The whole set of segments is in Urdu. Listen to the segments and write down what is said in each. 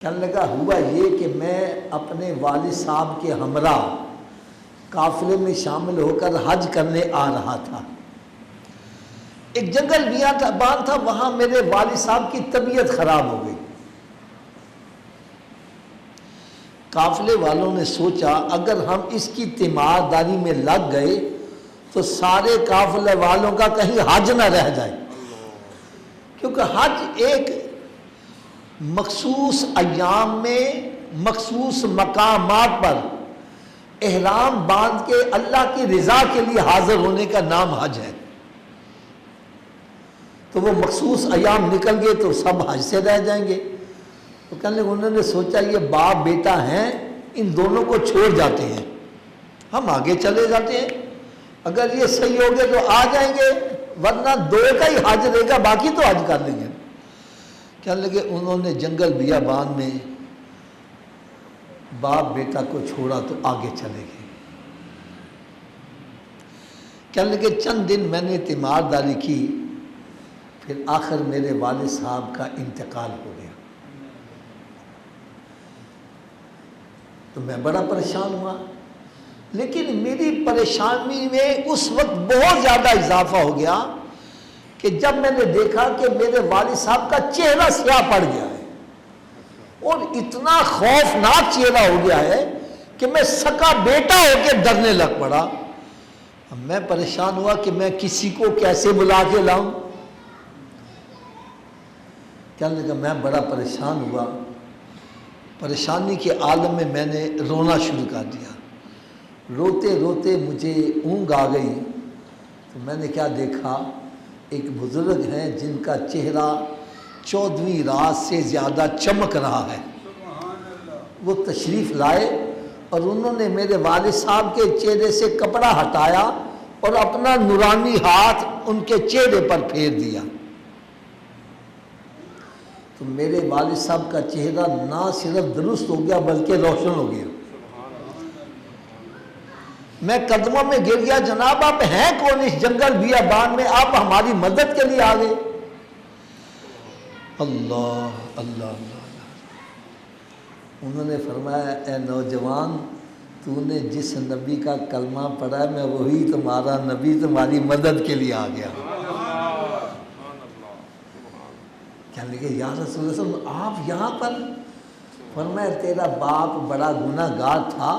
کہنے لگا ہوا یہ کہ میں اپنے والد صاحب کے ہمراہ قافلے میں شامل ہو کر حج کرنے آ رہا تھا۔ ایک جنگل بیابان تھا، وہاں میرے والد صاحب کی طبیعت خراب ہو گئی۔ قافلے والوں نے سوچا اگر ہم اس کی تیمارداری میں لگ گئے تو سارے قافلے والوں کا کہیں حج نہ رہ جائے، کیونکہ حج ایک مخصوص ایام میں مخصوص مقامات پر احرام باندھ کے اللہ کی رضا کے لیے حاضر ہونے کا نام حج ہے۔ تو وہ مخصوص ایام نکل گئے تو سب حج سے رہ جائیں گے۔ تو کہنے لگے انہوں نے سوچا یہ باپ بیٹا ہیں، ان دونوں کو چھوڑ جاتے ہیں، ہم آگے چلے جاتے ہیں، اگر یہ صحیح ہو گئے تو آ جائیں گے، ورنہ دو کا ہی حج رہے گا، باقی تو حج کر لیں گے۔ کہنے لگے انہوں نے جنگل بیابان میں باپ بیٹا کو چھوڑا تو آگے چلے گئے۔ کہنے لگے چند دن میں نے تیمارداری کی، پھر آخر میرے والد صاحب کا انتقال ہو گیا۔ تو میں بڑا پریشان ہوا، لیکن میری پریشانی میں اس وقت بہت زیادہ اضافہ ہو گیا کہ جب میں نے دیکھا کہ میرے والد صاحب کا چہرہ سیاہ پڑ گیا ہے اور اتنا خوفناک چہرہ ہو گیا ہے کہ میں سکا بیٹا ہو کے ڈرنے لگ پڑا۔ اب میں پریشان ہوا کہ میں کسی کو کیسے بلا کے لاؤں۔ کہنے لگا میں بڑا پریشان ہوا، پریشانی کے عالم میں نے رونا شروع کر دیا۔ روتے روتے مجھے اونگ آ گئی تو میں نے کیا دیکھا، ایک بزرگ ہیں جن کا چہرہ 14ویں رات سے زیادہ چمک رہا ہے، وہ تشریف لائے اور انہوں نے میرے والد صاحب کے چہرے سے کپڑا ہٹایا اور اپنا نورانی ہاتھ ان کے چہرے پر پھیر دیا۔ تو میرے والد صاحب کا چہرہ نہ صرف درست ہو گیا بلکہ روشن ہو گیا۔ میں قدموں میں گر گیا، جناب آپ ہیں کون اس جنگل بیابان میں، آپ ہماری مدد کے لیے آ گئے۔ اللہ اللہ اللہ، انہوں نے فرمایا اے نوجوان، تو نے جس نبی کا کلمہ پڑھا ہے میں وہی تمہارا نبی تمہاری مدد کے لیے آ گیا۔ کہنے لگے یا رسول اللہ آپ یہاں پر؟ فرمایا تیرا باپ بڑا گناہ گار تھا،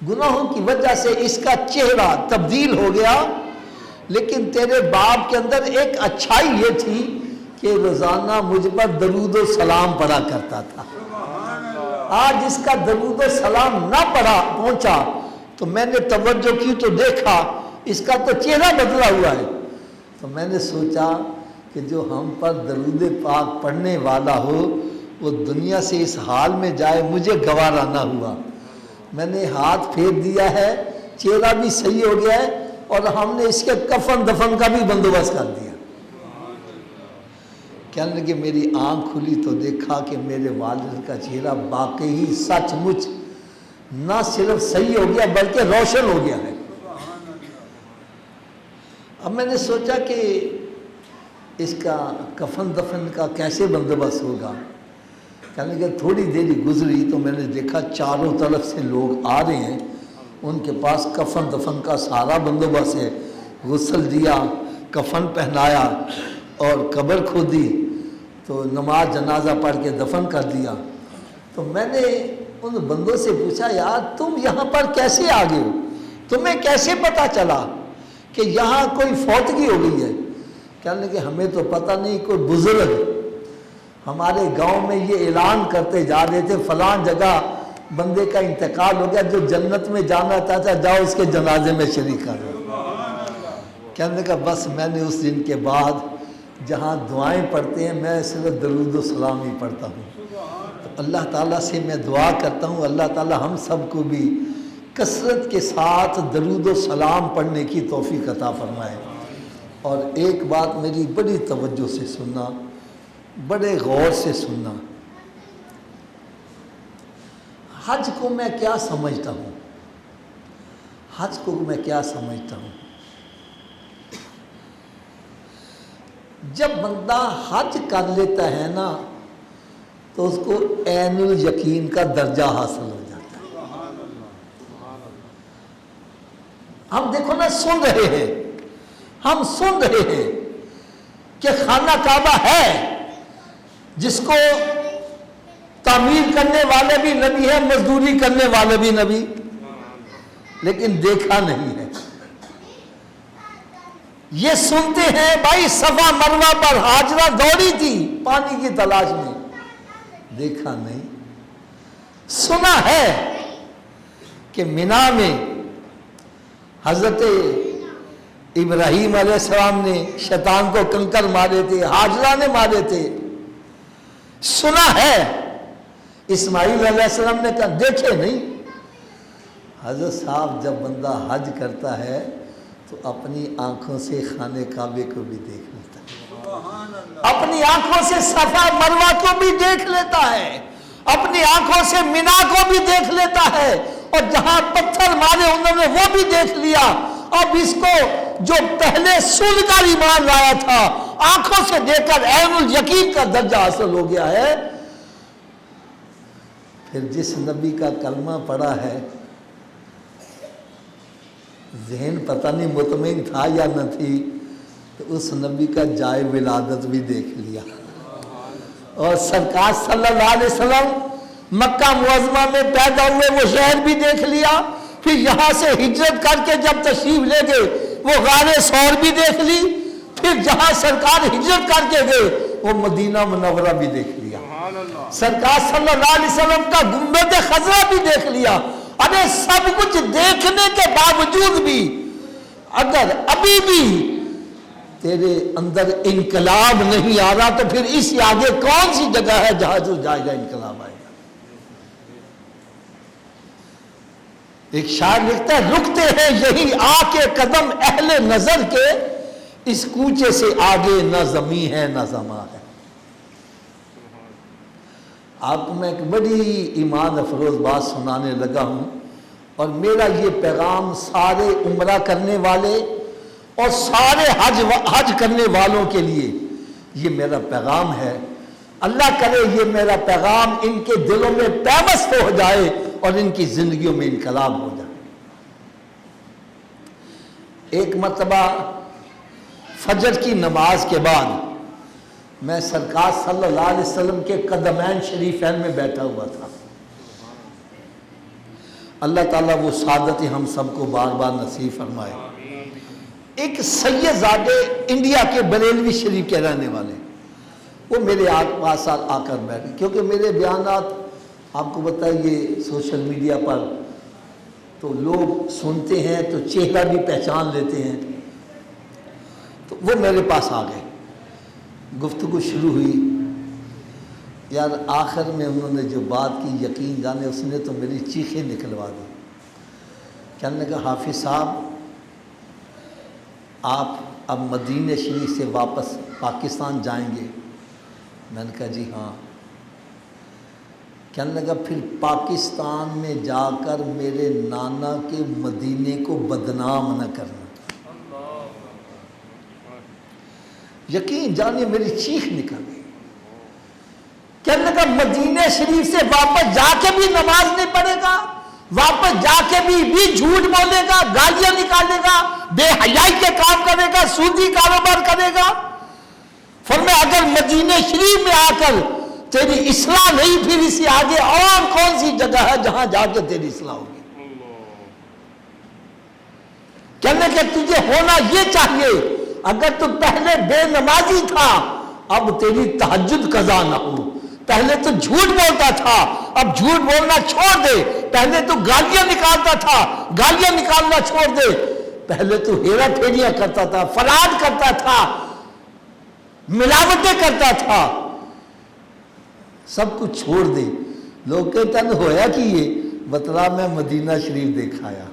گناہوں کی وجہ سے اس کا چہرہ تبدیل ہو گیا، لیکن تیرے باپ کے اندر ایک اچھائی یہ تھی کہ روزانہ مجھ پر درود و سلام پڑھا کرتا تھا۔ آج اس کا درود و سلام نہ پہنچا تو میں نے توجہ کی تو دیکھا اس کا تو چہرہ بدلا ہوا ہے۔ تو میں نے سوچا کہ جو ہم پر درود پاک پڑھنے والا ہو وہ دنیا سے اس حال میں جائے، مجھے گوارا نہ ہوا۔ میں نے ہاتھ پھیر دیا ہے، چہرہ بھی صحیح ہو گیا ہے اور ہم نے اس کے کفن دفن کا بھی بندوبست کر دیا۔ کہنے لگے میری آنکھ کھلی تو دیکھا کہ میرے والد کا چہرہ واقعی سچ مچ نہ صرف صحیح ہو گیا بلکہ روشن ہو گیا ہے۔ اب میں نے سوچا کہ اس کا کفن دفن کا کیسے بندوبست ہوگا۔ کہنے لگے تھوڑی دیری گزری تو میں نے دیکھا چاروں طرف سے لوگ آ رہے ہیں، ان کے پاس کفن دفن کا سارا بندوبست ہے۔ غسل دیا، کفن پہنایا اور قبر کھودی تو نماز جنازہ پڑھ کے دفن کر دیا۔ تو میں نے ان بندوں سے پوچھا یار تم یہاں پر کیسے آ گئے ہو، تمہیں کیسے پتہ چلا کہ یہاں کوئی فوتگی ہو گئی ہے؟ کہنے لگے ہمیں تو پتہ نہیں، کوئی بزرگ ہمارے گاؤں میں یہ اعلان کرتے جا رہے تھے فلاں جگہ بندے کا انتقال ہو گیا، جو جنت میں جانا چاہتا جاؤ اس کے جنازے میں شریک کر رہے۔ کہنے لگا بس میں نے اس دن کے بعد جہاں دعائیں پڑھتے ہیں میں صرف درود و سلام ہی پڑھتا ہوں۔ تو اللہ تعالیٰ سے میں دعا کرتا ہوں اللہ تعالیٰ ہم سب کو بھی کثرت کے ساتھ درود و سلام پڑھنے کی توفیق عطا فرمائے۔ اور ایک بات میری بڑی توجہ سے سننا، بڑے غور سے سننا، حج کو میں کیا سمجھتا ہوں، حج کو میں کیا سمجھتا ہوں؟ جب بندہ حج کر لیتا ہے نا تو اس کو عین الیقین کا درجہ حاصل ہو جاتا ہے۔ ہم دیکھو نا، سن رہے ہیں، ہم سن رہے ہیں کہ خانہ کعبہ ہے جس کو تعمیر کرنے والے بھی نبی ہیں، مزدوری کرنے والے بھی نبی، لیکن دیکھا نہیں ہے۔ یہ سنتے ہیں بھائی صفا مروہ پر ہاجرہ دوڑی تھی پانی کی تلاش میں، دیکھا نہیں۔ سنا ہے کہ مینا میں حضرت ابراہیم علیہ السلام نے شیطان کو کنکر مارے تھے، ہاجرہ نے مارے تھے۔ سنا ہے اسماعیل علیہ السلام نے کہا، دیکھے نہیں۔ حضرت صاحب جب بندہ حج کرتا ہے تو اپنی آنکھوں سے خانہ کعبے کو بھی دیکھ لیتا ہے، اپنی آنکھوں سے صفا مروہ کو بھی دیکھ لیتا ہے، اپنی آنکھوں سے مینا کو بھی دیکھ لیتا ہے، اور جہاں پتھر مارے انہوں نے وہ بھی دیکھ لیا۔ اب اس کو جو پہلے سن کر ایمان لایا تھا، آنکھوں سے دیکھ کر عین الیقین کا درجہ حاصل ہو گیا ہے۔ پھر جس نبی کا کلمہ پڑھا ہے، ذہن پتہ نہیں مطمئن تھا یا نہ تھی، تو اس نبی کا جائے ولادت بھی دیکھ لیا، اور سرکار صلی اللہ علیہ وسلم مکہ معظمہ میں پیدا ہوئے وہ شہر بھی دیکھ لیا۔ پھر یہاں سے ہجرت کر کے جب تشریف لے گئے وہ غار ثور بھی دیکھ لی۔ پھر جہاں سرکار ہجرت کر کے گئے وہ مدینہ منورہ بھی دیکھ لیا۔ سرکار صلی اللہ علیہ وسلم کا گنبد خضرا بھی دیکھ لیا۔ ارے سب کچھ دیکھنے کے باوجود بھی اگر ابھی بھی تیرے اندر انقلاب نہیں آ رہا، تو پھر اس سے آگے کون سی جگہ ہے جہاں تو جائے گا انقلاب آئے گا؟ ایک شاعر لکھتا ہے، رکتے ہیں یہی آ کے قدم اہل نظر کے، اس کوچے سے آگے نہ زمین ہے نہ زماں ہے۔ آپ کو میں ایک بڑی ایمان افروز بات سنانے لگا ہوں، اور میرا یہ پیغام سارے عمرہ کرنے والے اور سارے حج کرنے والوں کے لیے یہ میرا پیغام ہے۔ اللہ کرے یہ میرا پیغام ان کے دلوں میں پیوست ہو جائے اور ان کی زندگیوں میں انقلاب ہو جائے۔ ایک مرتبہ فجر کی نماز کے بعد میں سرکار صلی اللہ علیہ وسلم کے قدمین شریفین میں بیٹھا ہوا تھا۔ اللہ تعالیٰ وہ سعادت ہم سب کو بار بار نصیب فرمائے۔ ایک سید زادے انڈیا کے بریلوی شریف کے رہنے والے، وہ میرے پاس آ کر بیٹھے، کیونکہ میرے بیانات آپ کو بتائیے سوشل میڈیا پر تو لوگ سنتے ہیں تو چہرہ بھی پہچان لیتے ہیں، تو وہ میرے پاس آ گئے۔ گفتگو شروع ہوئی، یار آخر میں انہوں نے جو بات کی، یقین جانے اس نے تو میری چیخیں نکلوا دی۔ کہنے لگا، حافظ صاحب آپ اب مدینہ شریف سے واپس پاکستان جائیں گے؟ میں نے کہا جی ہاں۔ کہنے لگا، پھر پاکستان میں جا کر میرے نانا کے مدینے کو بدنام نہ کرنا۔ یقین جانے میری چیخ نکل گئی۔ کہنے لگا، مدینہ شریف سے واپس جا کے بھی نماز نہیں پڑھے گا، واپس جا کے بھی جھوٹ بولے گا، گالیاں نکالے گا، بے حیائی کے کام کرے گا، سودی کاروبار کرے گا۔ فرمایا اگر مدینہ شریف میں آ کر تیری اصلاح نہیں، پھر اس سے آگے اور کون سی جگہ ہے جہاں جا کے تیری اصلاح ہوگی؟ کہنے کہ تجھے ہونا یہ چاہیے، اگر تو پہلے بے نمازی تھا اب تیری تہجد قضا نہ ہو۔ پہلے تو جھوٹ بولتا تھا، اب جھوٹ بولنا چھوڑ دے۔ پہلے تو گالیاں نکالتا تھا، گالیاں نکالنا چھوڑ دے۔ پہلے تو ہیرا پھیریاں کرتا تھا، فراڈ کرتا تھا، ملاوٹیں کرتا تھا، سب کچھ چھوڑ دے۔ لوگ کہتے ہیں ہویا کہ یہ بتلا میں مدینہ شریف دیکھایا۔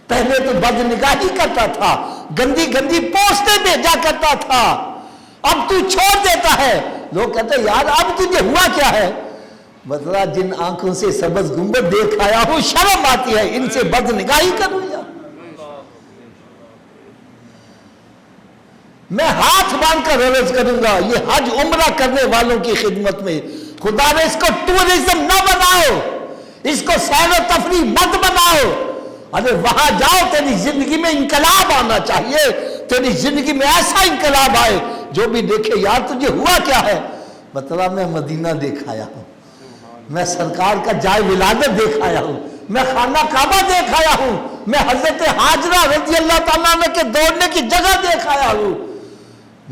پہلے تو بد نگاہی کرتا تھا، گندی گندی پوسٹیں بھیجا کرتا تھا، اب تو چھوڑ دیتا ہے۔ لوگ کہتے ہیں یار اب تجھے ہوا کیا ہے؟ بتلا جن آنکھوں سے سبز گنبد دیکھ آیا ہوں شرم آتی ہے، ان سے بد نگاہی کروں یا میں ہاتھ باندھ کر عرض کروں گا یہ حج عمرہ کرنے والوں کی خدمت میں، خدا نے اس کو ٹورزم نہ بناؤ، اس کو سیر و تفریح مت بناؤ. ارے وہاں جاؤ، تیری زندگی میں انقلاب آنا چاہیے، تیری زندگی میں ایسا انقلاب آئے جو بھی دیکھے یار تجھے ہوا کیا ہے. بتلا میں مدینہ دیکھ آیا ہوں، میں سرکار کا جائے ولادت دیکھ آیا ہوں، میں خانہ کعبہ دیکھ آیا ہوں، میں حضرت حاجرہ رضی اللہ تعالیٰ عنہ کے دوڑنے کی جگہ دیکھ آیا ہوں،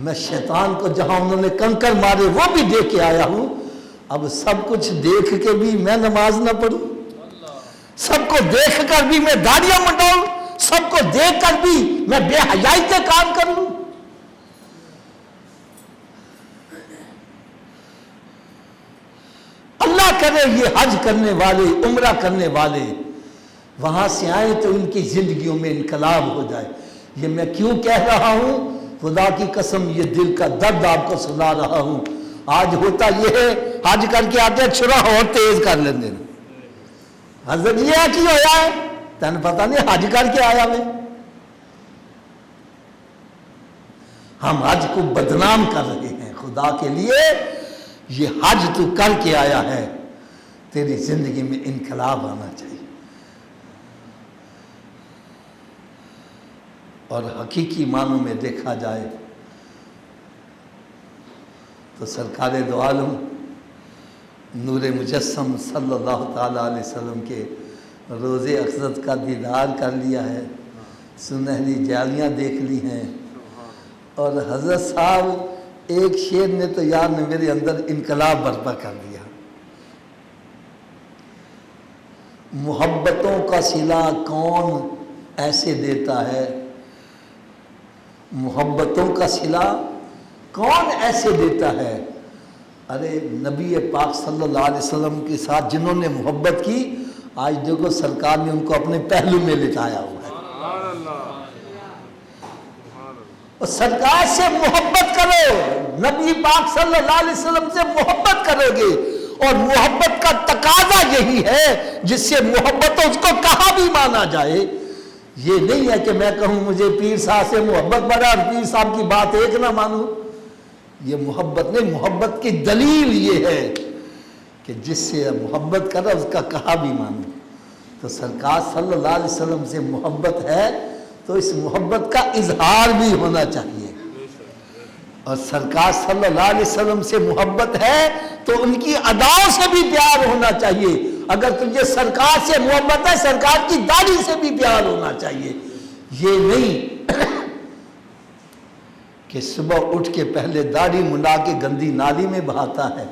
میں شیطان کو جہاں انہوں نے کنکر مارے وہ بھی دیکھ کے آیا ہوں. اب سب کچھ دیکھ کے بھی میں نماز نہ پڑھوں، سب کو دیکھ کر بھی میں داڑیاں منڈاؤں، سب کو دیکھ کر بھی میں بے حیائی کے کام کروں. اللہ کرے یہ حج کرنے والے، عمرہ کرنے والے وہاں سے آئیں تو ان کی زندگیوں میں انقلاب ہو جائے. یہ میں کیوں کہہ رہا ہوں؟ خدا کی قسم یہ دل کا درد آپ کو سنا رہا ہوں. آج ہوتا یہ ہے حج کر کے آتے چھڑا اور تیز کر لیندے. حضرت یہ کی ہویا ہے تین پتہ نہیں حج کر کے آیا میں. ہم حج کو بدنام کر رہے ہیں. خدا کے لیے یہ حج تو کر کے آیا ہے، تیری زندگی میں انقلاب آنا چاہیے. اور حقیقی معنوں میں دیکھا جائے تو سرکار دو عالم نور مجسم صلی اللہ تعالیٰ علیہ وسلم کے روض اقدس کا دیدار کر لیا ہے، سنہری جالیاں دیکھ لی ہیں. اور حضرت صاحب ایک شعر نے تو یار نے میرے اندر انقلاب برپا کر دیا. محبتوں کا صلہ کون ایسے دیتا ہے، محبتوں کا صلہ کون ایسے دیتا ہے. ارے نبی پاک صلی اللہ علیہ وسلم کے ساتھ جنہوں نے محبت کی، آج دیکھو سرکار نے ان کو اپنے پہلو میں لٹایا ہوا ہے. اور سرکار سے محبت کرو، نبی پاک صلی اللہ علیہ وسلم سے محبت کرو گے. اور محبت کا تقاضا یہی ہے جس سے محبت اس کو کہاں بھی مانا جائے. یہ نہیں ہے کہ میں کہوں مجھے پیر صاحب سے محبت بڑھا اور پیر صاحب کی بات ایک نہ مانوں. یہ محبت نہیں، محبت کی دلیل یہ ہے کہ جس سے محبت کرا اس کا کہا بھی مانو. تو سرکار صلی اللہ علیہ وسلم سے محبت ہے تو اس محبت کا اظہار بھی ہونا چاہیے. اور سرکار صلی اللہ علیہ وسلم سے محبت ہے تو ان کی اداؤں سے بھی پیار ہونا چاہیے. اگر تجھے سرکار سے محبت ہے سرکار کی داڑھی سے بھی پیار ہونا چاہیے. یہ نہیں کہ صبح اٹھ کے پہلے داڑھی منڈا کے گندی نالی میں بہاتا ہے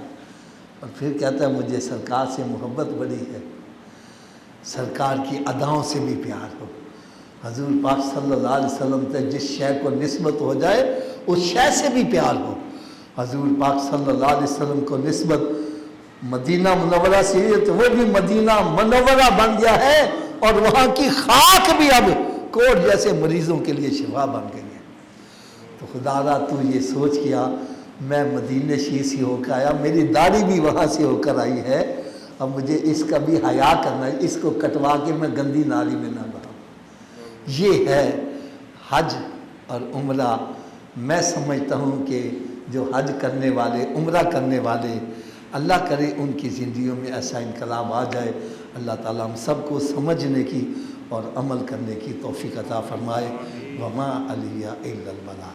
اور پھر کہتا ہے مجھے سرکار سے محبت بڑی ہے. سرکار کی اداؤں سے بھی پیار ہو. حضور پاک صلی اللہ علیہ وسلم سے جس شے کو نسبت ہو جائے اس شے سے بھی پیار ہو. حضور پاک صلی اللہ علیہ وسلم کو نسبت مدینہ منورہ سے ہے تو وہ بھی مدینہ منورہ بن گیا ہے اور وہاں کی خاک بھی اب کوڑ جیسے مریضوں کے لیے شفا بن گئی ہے. تو خدا را تو یہ سوچ کیا میں مدینہ شریف سے ہو کے آیا، میری داڑھی بھی وہاں سے ہو کر آئی ہے، اب مجھے اس کا بھی حیا کرنا ہے، اس کو کٹوا کے میں گندی نالی میں نہ بہاؤں. یہ ہے حج اور عمرہ. میں سمجھتا ہوں کہ جو حج کرنے والے، عمرہ کرنے والے، اللہ کرے ان کی زندگیوں میں ایسا انقلاب آ جائے. اللہ تعالیٰ ہم سب کو سمجھنے کی اور عمل کرنے کی توفیق عطا فرمائے. وما علیہ الا البلاغ.